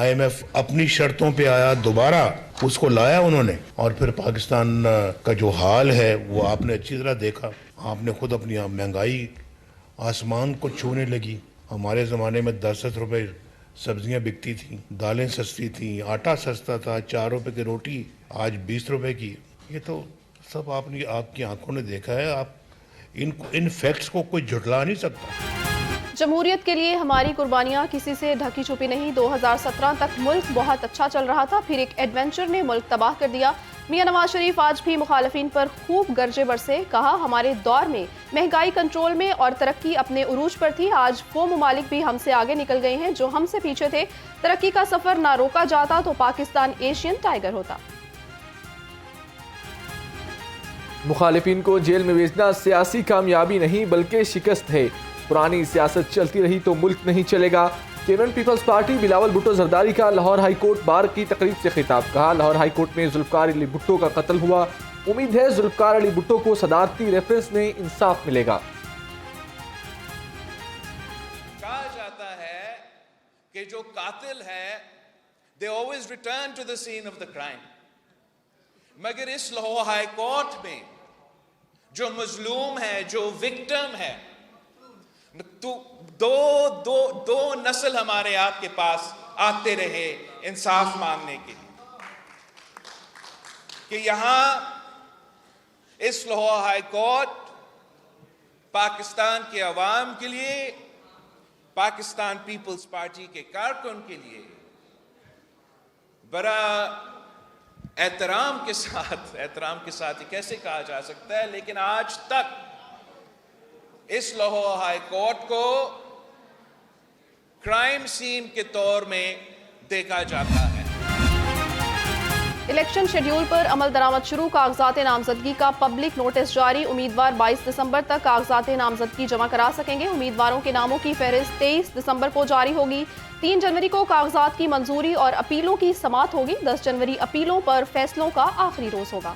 IMF अपनी शर्तों पे आया, दोबारा उसको लाया उन्होंने, और फिर पाकिस्तान का जो हाल है वो आपने अच्छी तरह देखा। आपने खुद अपनी महंगाई आसमान को छूने लगी। हमारे ज़माने में 10-10 रुपए सब्जियां बिकती थी, दालें सस्ती थी, आटा सस्ता था, 4 रुपए की रोटी आज 20 रुपए की। ये तो सब आपकी आंखों ने देखा है। आप इन फैक्ट्स को कोई झुठला नहीं सकता। जमहूरियत के लिए हमारी कुर्बानियां किसी से ढकी छुपी नहीं। 2017 तक मुल्क बहुत अच्छा चल रहा था, फिर एक एडवेंचर ने मुल्क तबाह कर दिया। मियां नवाज शरीफ आज भी मुखालफिन पर खूब गर्जे बरसे। कहा, हमारे दौर में महंगाई कंट्रोल में और तरक्की अपने उरूज पर थी। आज वो ममालिक भी हमसे आगे निकल गए हैं जो हमसे पीछे थे। तरक्की का सफर ना रोका जाता तो पाकिस्तान एशियन टाइगर होता। मुखालिफिन को जेल में भेजना सियासी कामयाबी नहीं बल्कि शिकस्त है। पुरानी सियासत चलती रही तो मुल्क नहीं चलेगा। Chairman people's party Bilawal Bhutto Zardari का लाहौर हाई कोर्ट बार की तकरीब से खिताब। कहा, लाहौर हाई कोर्ट में जुल्फकार अली भुट्टो का कत्ल हुआ। उम्मीद है जुल्फकार अली भुट्टो को सदारती रेफरेंस में इंसाफ मिलेगा। कहा जाता है कि जो कातिल है they always return to the scene of the crime, मगर इस लाहौर हाई कोर्ट में जो मजलूम है, जो विक्टिम है, तो दो नस्ल हमारे आपके पास आते रहे इंसाफ मांगने के लिए कि यहां इस लाहौर हाई कोर्ट पाकिस्तान के अवाम के लिए, पाकिस्तान पीपल्स पार्टी के कारकुन के लिए बड़ा एहतराम के साथ ही कैसे कहा जा सकता है, लेकिन आज तक इस लाहौर हाई कोर्ट को क्राइम सीन के तौर में देखा जाता है। इलेक्शन शेड्यूल पर अमल दरामद शुरू। कागजात नामजदगी का पब्लिक नोटिस जारी। उम्मीदवार 22 दिसंबर तक कागजात नामजदगी जमा करा सकेंगे। उम्मीदवारों के नामों की फहरिस्त 23 दिसंबर को जारी होगी। 3 जनवरी को कागजात की मंजूरी और अपीलों की समाअत होगी। 10 जनवरी अपीलों पर फैसलों का आखिरी रोज होगा।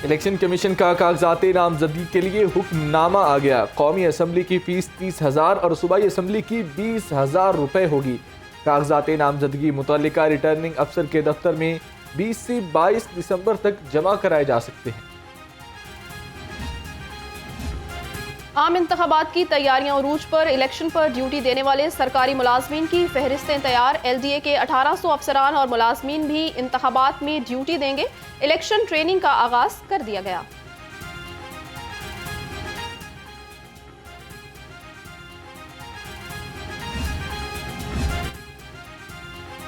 इलेक्शन कमीशन का कागजात नामजदगी के लिए हुक्मनामा आ गया। कौमी असम्बली की फीस 30,000 और सूबाई असम्बली की 20,000 रुपए होगी। कागजात नामजदगी मुतल्लिका रिटर्निंग अफसर के दफ्तर में 20 से 22 दिसंबर तक जमा कराए जा सकते हैं। आम इंतखाबात की तैयारियां उरूज पर। इलेक्शन पर ड्यूटी देने वाले सरकारी मुलाजमीन की फहरिस्तें तैयार। LDA के 1800 अफसरान और मुलाजमीन भी इंतखाबात में ड्यूटी देंगे। इलेक्शन ट्रेनिंग का आगाज कर दिया गया।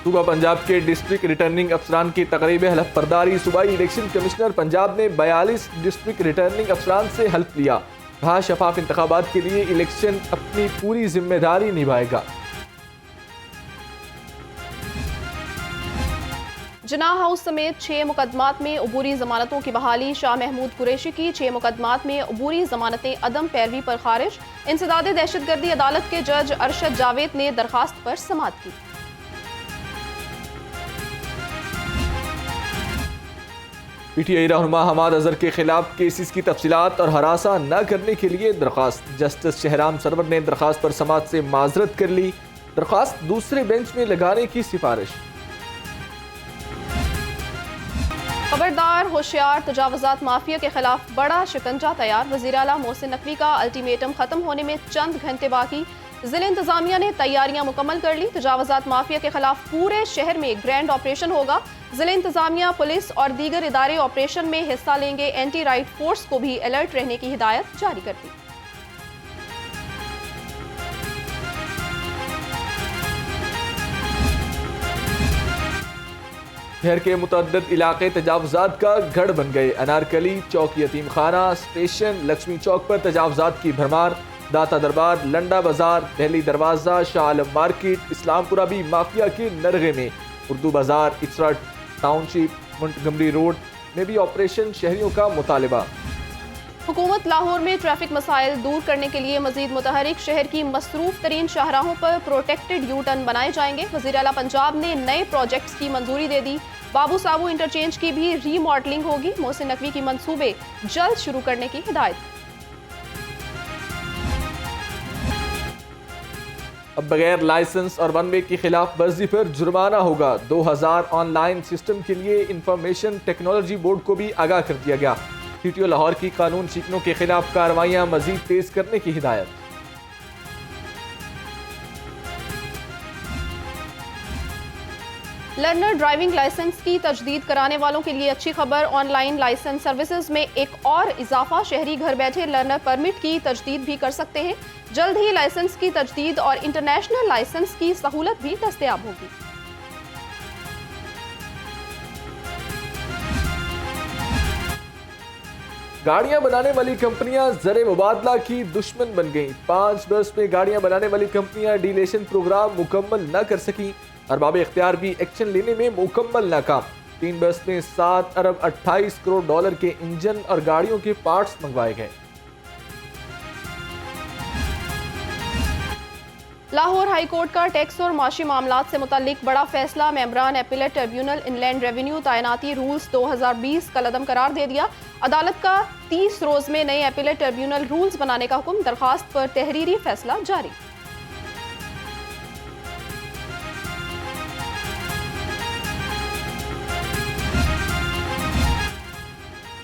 सूबा पंजाब के डिस्ट्रिक्ट रिटर्निंग अफसरान की तकरीब हलफ बर्दारी। सूबाई इलेक्शन कमिश्नर पंजाब ने 42 डिस्ट्रिक्ट रिटर्निंग अफसरान से हल्फ लिया। कहा, शफाफ इंतखाबात के लिए इलेक्शन अपनी पूरी जिम्मेदारी निभाएगा। जिना हाउस समेत 6 मुकदमात में अबूरी जमानतों की बहाली। शाह महमूद कुरैशी की 6 मुकदमात में अबूरी जमानतें अदम पैरवी पर खारिज। इंसदाद दहशतगर्दी अदालत के जज अरशद जावेद ने दरखास्त पर समाअत की। PTI रहनुमा हमाद अजहर के खिलाफ केसेस की तफसीलात और हरासा न करने के लिए दरखास्त। जस्टिस शहराम सरवर ने दरखास्त पर समाअत से माजरत कर ली। दरखास्त दूसरे बेंच में लगाने की सिफारिश। खबरदार, होशियार, तजावुजात माफिया के खिलाफ बड़ा शिकंजा तैयार। वज़ीर आला मोहसिन नकवी का अल्टीमेटम खत्म होने में चंद घंटे बाकी। जिला इंतजामिया ने तैयारियां मुकम्मल कर ली। तजावुजात माफिया के खिलाफ पूरे शहर में ग्रैंड ऑपरेशन होगा। जिला इंतजामिया, पुलिस और दीगर इदारे ऑपरेशन में हिस्सा लेंगे। एंटी राइट फोर्स को भी अलर्ट रहने की हिदायत जारी कर दी। शहर के मुतअद्दिद इलाके तजावुजात का गढ़ बन गए। अनारकली चौक, यतीम खाना स्टेशन, लक्ष्मी चौक पर तजावुजात की भरमार। दाता दरबार, लंडा बाजार, दिल्ली दरवाजा, शाह आलम मार्केट, इस्लामपुरा भी माफिया के नरगे में। उर्दू बाजार, इचरा टाउनशिप, मुंटगमरी रोड में भी ऑपरेशन शहरियों का मुतालबा। हुकूमत लाहौर में ट्रैफिक मसाइल दूर करने के लिए मजीद मुतहरिक। शहर की मसरूफ तरीन शाहराहों पर प्रोटेक्टेड यू टर्न बनाए जाएंगे। वज़ीर आला पंजाब ने नए प्रोजेक्ट्स की मंजूरी दे दी। बाबू साबू इंटरचेंज की भी रीमॉडलिंग होगी। मोहसिन नकवी की मंसूबे जल्द शुरू करने की हिदायत। अब बगैर लाइसेंस और वन वे की खिलाफ वर्जी पर जुर्माना होगा। 2000 ऑनलाइन सिस्टम के लिए इंफॉर्मेशन टेक्नोलॉजी बोर्ड को भी आगाह कर दिया गया। TTO लाहौर की कानून सीखनों के खिलाफ कार्रवाइयां मजीद तेज करने की हिदायत। लर्नर ड्राइविंग लाइसेंस की तजदीद कराने वालों के लिए अच्छी खबर। ऑनलाइन लाइसेंस सर्विसेज में एक और इजाफा। शहरी घर बैठे लर्नर परमिट की तजदीद भी कर सकते हैं। जल्द ही लाइसेंस की तजदीद और इंटरनेशनल लाइसेंस की सहूलत भी दस्तयाब होगी। गाड़ियां बनाने वाली कंपनियां ज़र मुबादला की दुश्मन बन गईं। 5 बरस में गाड़ियां बनाने वाली कंपनियां डीलेशन प्रोग्राम मुकम्मल न कर सकी। अरबाब इख्तियार भी एक्शन लेने में मुकम्मल नाकाम। 3 बरस में 7 अरब 28 करोड़ डॉलर के इंजन और गाड़ियों के पार्ट्स मंगवाए गए। लाहौर हाई कोर्ट का टैक्स और माशी मामलात से मुताल्लिक बड़ा फैसला। मेंबरान एपीलेट ट्रिब्यूनल इनलैंड रेवेन्यू तैनाती रूल्स 2020 कलअदम करार दे दिया। अदालत का 30 रोज में नए एपीलेट ट्रिब्यूनल रूल्स बनाने का हुक्म। दरखास्त पर तहरीरी फैसला जारी।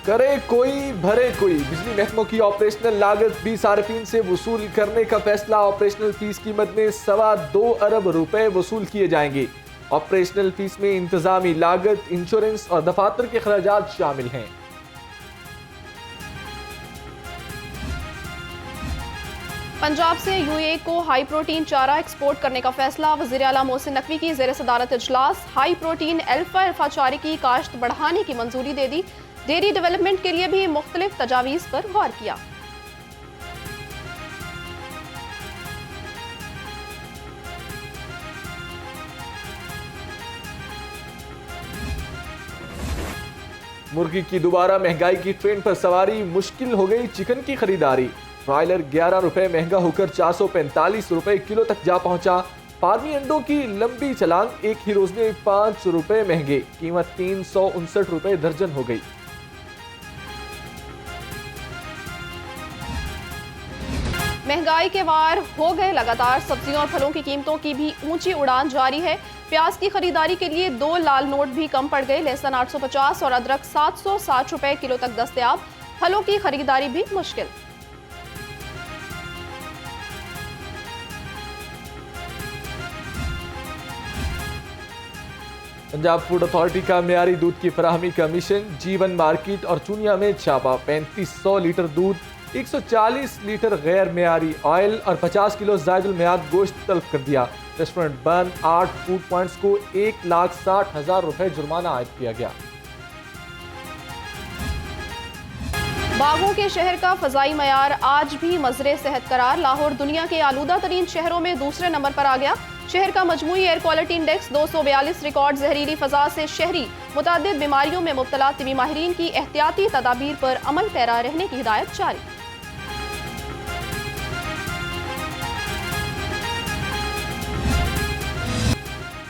करे कोई भरे कोई। बिजली महकमों की ऑपरेशनल लागत 20 सार्फिन से वसूल करने का फैसला। ऑपरेशनल फीस कीमत में 2.25 अरब रुपए वसूल किए जाएंगे। ऑपरेशनल फीस में इंतजामी लागत, इंश्योरेंस और दफातर के खर्चात शामिल हैं। पंजाब से UAE को हाई प्रोटीन चारा एक्सपोर्ट करने का फैसला। वज़ीर आला मोहसिन नकवी की ज़ेर सदारत इजलास। हाई प्रोटीन अल्फा चारे की काश्त बढ़ाने की मंजूरी दे दी। डेयरी डेवलपमेंट के लिए भी मुख्तलिफ तजावीज़ पर गौर किया। मुर्गी की दोबारा महंगाई की ट्रेन पर सवारी। मुश्किल हो गई चिकन की खरीदारी। ब्रॉयलर 11 रुपए महंगा होकर 445 रुपए किलो तक जा पहुंचा। फार्मी अंडों की लंबी छलांग। एक ही रोज में 5 रुपए महंगे। कीमत 359 रुपए दर्जन हो गई। महंगाई के वार हो गए लगातार। सब्जियों और फलों की कीमतों की भी ऊंची उड़ान जारी है। प्याज की खरीदारी के लिए 2 लाल नोट भी कम पड़ गए। लहसुन 850 और अदरक 760 रुपए किलो तक दस्तयाब। फलों की खरीदारी भी मुश्किल। पंजाब फूड अथॉरिटी का मियारी दूध की फराहमी का मिशन। जीवन मार्केट और चूनिया में छापा। 3500 लीटर दूध, 140 लीटर गैर मियारी ऑयल और 50 किलो जायदुल मियाद गोश्त तलब कर दिया। रेस्टोरेंट बंद। 8 फूड पॉइंट्स को 1,60,000 रुपए जुर्माना आयद किया गया। बागों के शहर का फजाई मयार आज भी मजरे सेहत करार। लाहौर दुनिया के आलूदा तरीन शहरों में दूसरे नंबर पर आ गया। शहर का मजमूई एयर क्वालिटी इंडेक्स 242 रिकॉर्ड। जहरीली फजा से शहरी मुतादिद बीमारियों में मुब्तला। तिबी माहिरीन की एहतियाती तदाबीर पर अमल पैरा रहने की हिदायत जारी।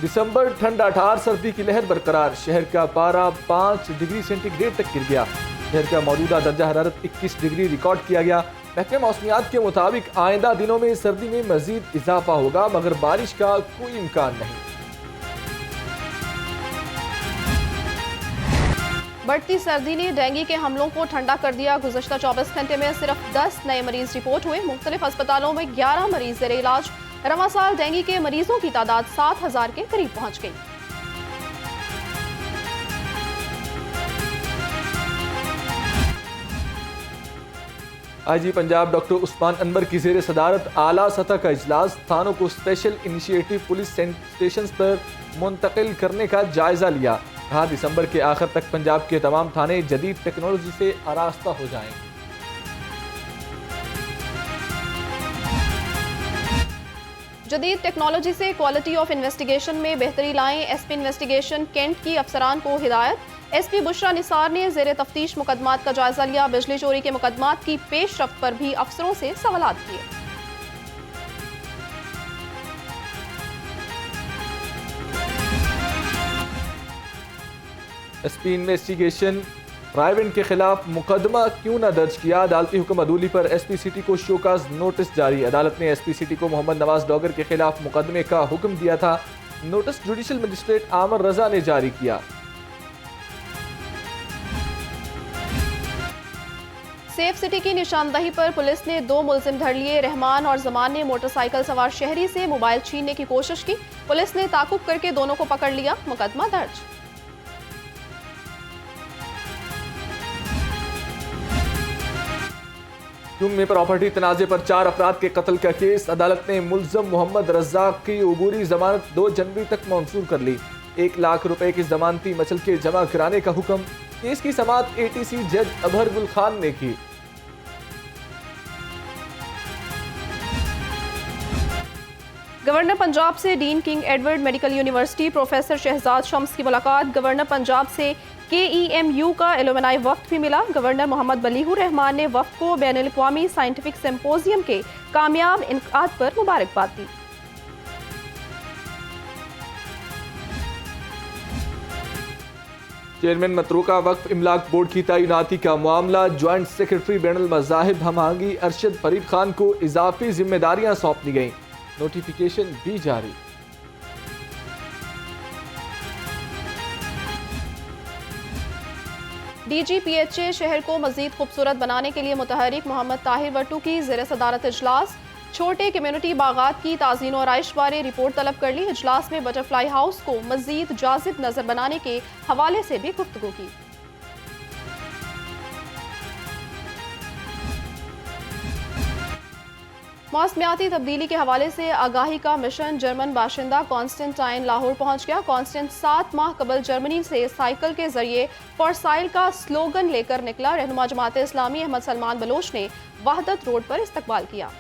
दिसंबर ठंडा ठार, सर्दी की लहर बरकरार। शहर का पारा 5 डिग्री सेंटीग्रेड तक गिर गया। शहर का मौजूदा दर्जा हरारत 21 डिग्री रिकॉर्ड किया गया। महकमे मौसमियात के मुताबिक आइंदा दिनों में सर्दी में मजीद इजाफा होगा, मगर बारिश का कोई इम्कान नहीं। बढ़ती सर्दी ने डेंगू के हमलों को ठंडा कर दिया। गुज़श्ता 24 घंटे में सिर्फ 10 नए मरीज रिपोर्ट हुए। मुख्तलिफ अस्पतालों में 11 मरीज ज़ेर इलाज। रवां साल डेंगू के मरीजों की तादाद 7,000 के करीब पहुंच गई। IG पंजाब डॉक्टर उस्मान अनवर की ज़ेर सदारत आला सतह का इजलास। थानों को स्पेशल इनिशिएटिव पुलिस स्टेशन पर मुंतकिल करने का जायजा लिया। कहा दिसंबर के आखिर तक पंजाब के तमाम थाने जदीद टेक्नोलॉजी से आरास्ता हो जाएंगे। जदीद टेक्नोलॉजी से क्वालिटी ऑफ इन्वेस्टिगेशन में बेहतरी लाएं। SP इन्वेस्टिगेशन कैंट की अफसरान को हिदायत। SP बुशरा निसार ने ज़ेर तफ्तीश मुकदमात का जायजा लिया। बिजली चोरी के मुकदमात की पेशरफ्त पर भी अफसरों से सवालात किए। SP इन्वेस्टिगेशन रायविंड के खिलाफ मुकदमा क्यों न दर्ज किया, अदालती हुक्म अदूली पर एसपी सिटी को शोकाज नोटिस जारी। अदालत ने एसपी सिटी को मोहम्मद नवाज डॉगर के खिलाफ मुकदमे का हुक्म दिया था। नोटिस जुडिशल मजिस्ट्रेट आमर रजा ने जारी किया। सेफ सिटी की निशानदही पर पुलिस ने 2 मुलजिम धर लिए। रहमान और जमान ने मोटरसाइकिल सवार शहरी से मोबाइल छीनने की कोशिश की। पुलिस ने ताकुब करके दोनों को पकड़ लिया। मुकदमा दर्ज। जुम में प्रॉपर्टी तनाजे पर 4 अफराद के कत्ल का केस। अदालत ने मुलजम मोहम्मद रज्जाक की उबूरी जमानत 2 जनवरी तक मंजूर कर ली। 1 लाख रुपए की जमानती मचल के जमा कराने का हुक्म। केस की समाअत एटीसी जज अबहर गुल खान ने की। गवर्नर पंजाब से dean King Edward medical university professor Shahzad Shams की मुलाकात। गवर्नर पंजाब से KEMU का एलुमनाई वफ्द भी मिला। गवर्नर मोहम्मद बलीहुर रहमान ने वफ्द को बैनुल-अक़वामी साइंटिफिक सिंपोजियम के कामयाब इनकाद पर मुबारकबाद दी। चेयरमैन मतरूका वक्फ इमलाक बोर्ड की तैनाती का मामला। ज्वाइंट सेक्रेटरी बैनुल मज़ाहिब हमआहंगी अरशद फरीद खान को इजाफी जिम्मेदारियां सौंप दी गई। नोटिफिकेशन भी जारी। DGPHA शहर को मजीद खूबसूरत बनाने के लिए मुतहरिक मोहम्मद ताहिर वट्टू की ज़ेर सदारत इजलास। छोटे कम्युनिटी बागात की ताज़ीन और आइश बारे रिपोर्ट तलब कर ली। इजलास में बटरफ्लाई हाउस को मजीद जाजिब नजर बनाने के हवाले से भी गुफ्तगू की। मौसमियाती तब्दीली के हवाले से आगाही का मिशन। जर्मन बाशिंदा कॉन्स्टेंटाइन लाहौर पहुंच गया। कॉन्स्टेंट 7 माह कबल जर्मनी से साइकिल के जरिए फॉर साइल का स्लोगन लेकर निकला। रहनुमा जमात इस्लामी अहमद सलमान बलोच ने वहदत रोड पर इस्तकबाल किया।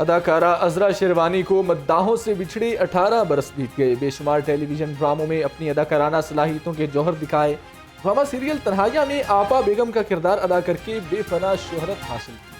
अदाकारा अजरा शेरवानी को मद्दाहों से बिछड़े 18 बरस बीत गए। बेशुमार टेलीविजन ड्रामों में अपनी अदाकाराना सलाहियतों के जौहर दिखाए। ड्रामा सीरियल तन्हाइया में आपा बेगम का किरदार अदा करके बेफना शोहरत हासिल की।